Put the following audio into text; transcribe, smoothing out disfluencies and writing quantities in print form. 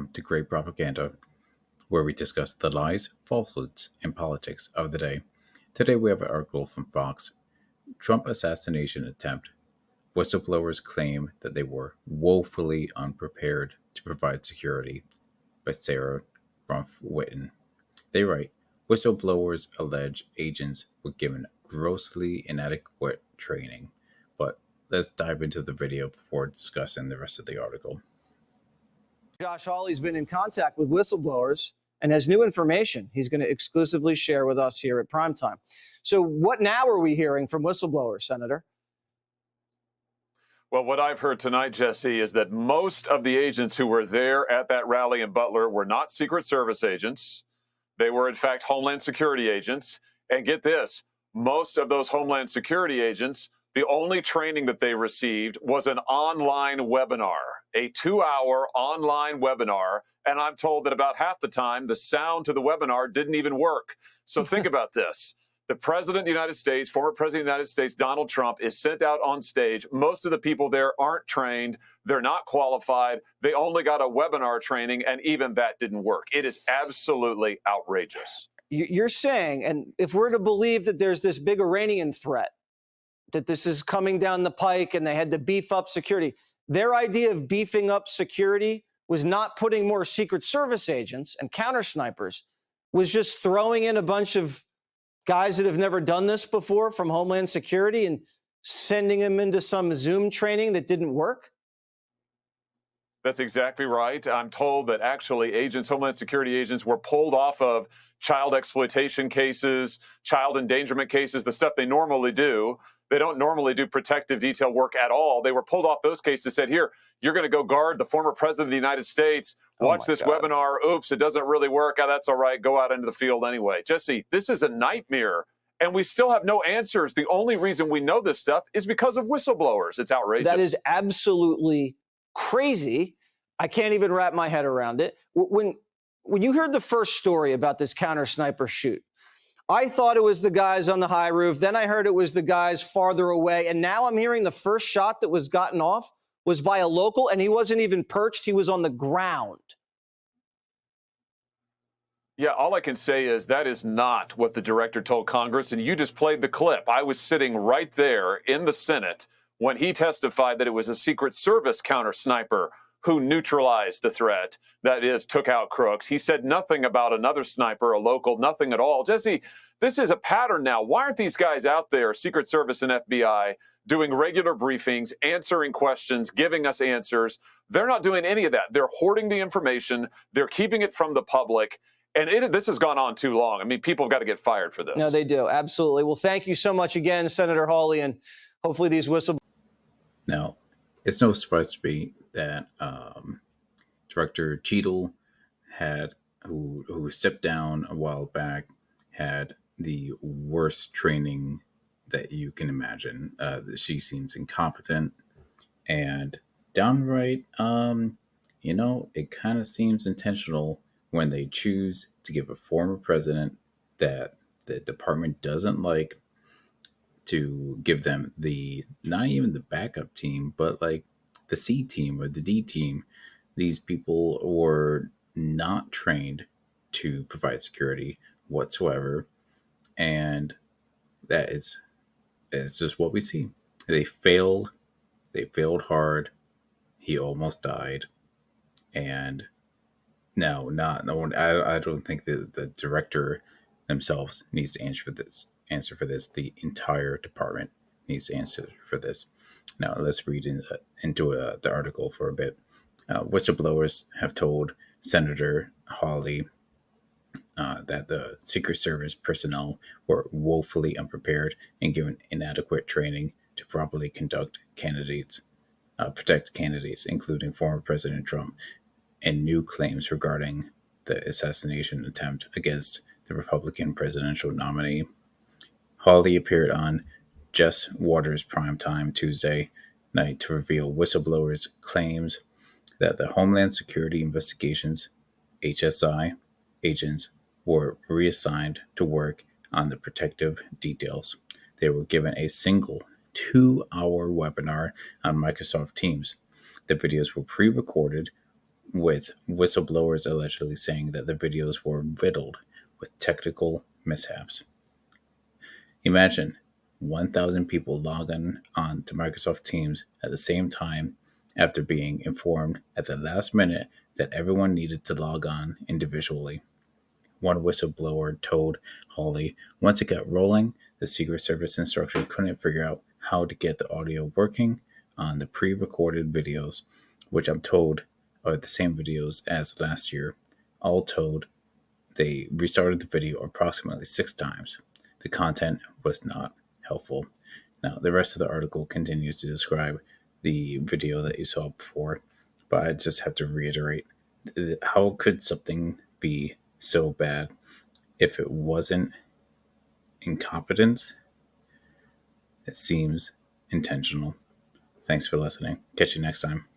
welcome to Great Propaganda, where we discuss the lies, falsehoods, and politics of the day. Today we have an article from Fox: Trump assassination attempt. Whistleblowers claim that they were woefully unprepared to provide security, by Sarah Rumpf-Whitten. They write, whistleblowers allege agents were given grossly inadequate training. But let's dive into the video before discussing the rest of the article. Josh Hawley's been in contact with whistleblowers and has new information he's going to exclusively share with us here at Primetime. So what now are we hearing from whistleblowers, Senator? Well, what I've heard tonight, Jesse, is that most of the agents who were there at that rally in Butler were not Secret Service agents. They were, in fact, Homeland Security agents. And get this, most of those Homeland Security agents, the only training that they received was an online webinar, a 2-hour online webinar. And I'm told that about half the time, the sound to the webinar didn't even work. So think about this. The president of the United States, former president of the United States, Donald Trump, is sent out on stage. Most of the people there aren't trained. They're not qualified. They only got a webinar training, and even that didn't work. It is absolutely outrageous. You're saying, and if we're to believe that there's this big Iranian threat, that this is coming down the pike and they had to beef up security, their idea of beefing up security was not putting more Secret Service agents and counter snipers, was just throwing in a bunch of guys that have never done this before from Homeland Security and sending them into some Zoom training that didn't work? That's exactly right. I'm told that actually Homeland Security agents were pulled off of child exploitation cases, child endangerment cases, the stuff they normally do. They don't normally do protective detail work at all. They were pulled off those cases, said, here, you're going to go guard the former president of the United States. Watch this webinar. Oops, it doesn't really work. Oh, that's all right. Go out into the field anyway. Jesse, this is a nightmare, and we still have no answers. The only reason we know this stuff is because of whistleblowers. It's outrageous. That is absolutely crazy. I can't even wrap my head around it. When you heard the first story about this counter sniper shoot, I thought it was the guys on the high roof. Then I heard it was the guys farther away. And now I'm hearing the first shot that was gotten off was by a local, and he wasn't even perched. He was on the ground. Yeah, all I can say is that is not what the director told Congress. And you just played the clip. I was sitting right there in the Senate when he testified that it was a Secret Service counter sniper who neutralized the threat, that is, took out crooks. He said nothing about another sniper, a local, nothing at all. Jesse, this is a pattern now. Why aren't these guys out there, Secret Service and FBI, doing regular briefings, answering questions, giving us answers? They're not doing any of that. They're hoarding the information. They're keeping it from the public. And this has gone on too long. I mean, people have got to get fired for this. No, they do. Absolutely. Well, thank you so much again, Senator Hawley, and hopefully these whistleblowers. Now, it's no surprise to me that Director Cheadle who stepped down a while back, had the worst training that you can imagine. She seems incompetent and downright, it kind of seems intentional when they choose to give a former president that the department doesn't like, to give them not even the backup team, but like the C team or the D team. These people were not trained to provide security whatsoever. And that is just what we see. They failed hard. He almost died. And no one, I don't think that the director themselves needs to answer for this. The entire department needs to answer for this. Now let's read into the article for a bit. Whistleblowers have told Senator Hawley that the Secret Service personnel were woefully unprepared and given inadequate training to properly protect candidates, including former President Trump, and new claims regarding the assassination attempt against the Republican presidential nominee. Hawley appeared on Jess Waters' Primetime Tuesday night to reveal whistleblowers' claims that the Homeland Security Investigations (HSI) agents were reassigned to work on the protective details. They were given a single 2-hour webinar on Microsoft Teams. The videos were pre-recorded with whistleblowers allegedly saying that the videos were riddled with technical mishaps. Imagine 1,000 people log on to Microsoft Teams at the same time after being informed at the last minute that everyone needed to log on individually. One whistleblower told Hawley once it got rolling, the Secret Service instructor couldn't figure out how to get the audio working on the pre-recorded videos, which I'm told are the same videos as last year. All told, they restarted the video approximately 6 times. The content was not helpful. Now, the rest of the article continues to describe the video that you saw before, but I just have to reiterate, how could something be so bad if it wasn't incompetence? It seems intentional. Thanks for listening. Catch you next time.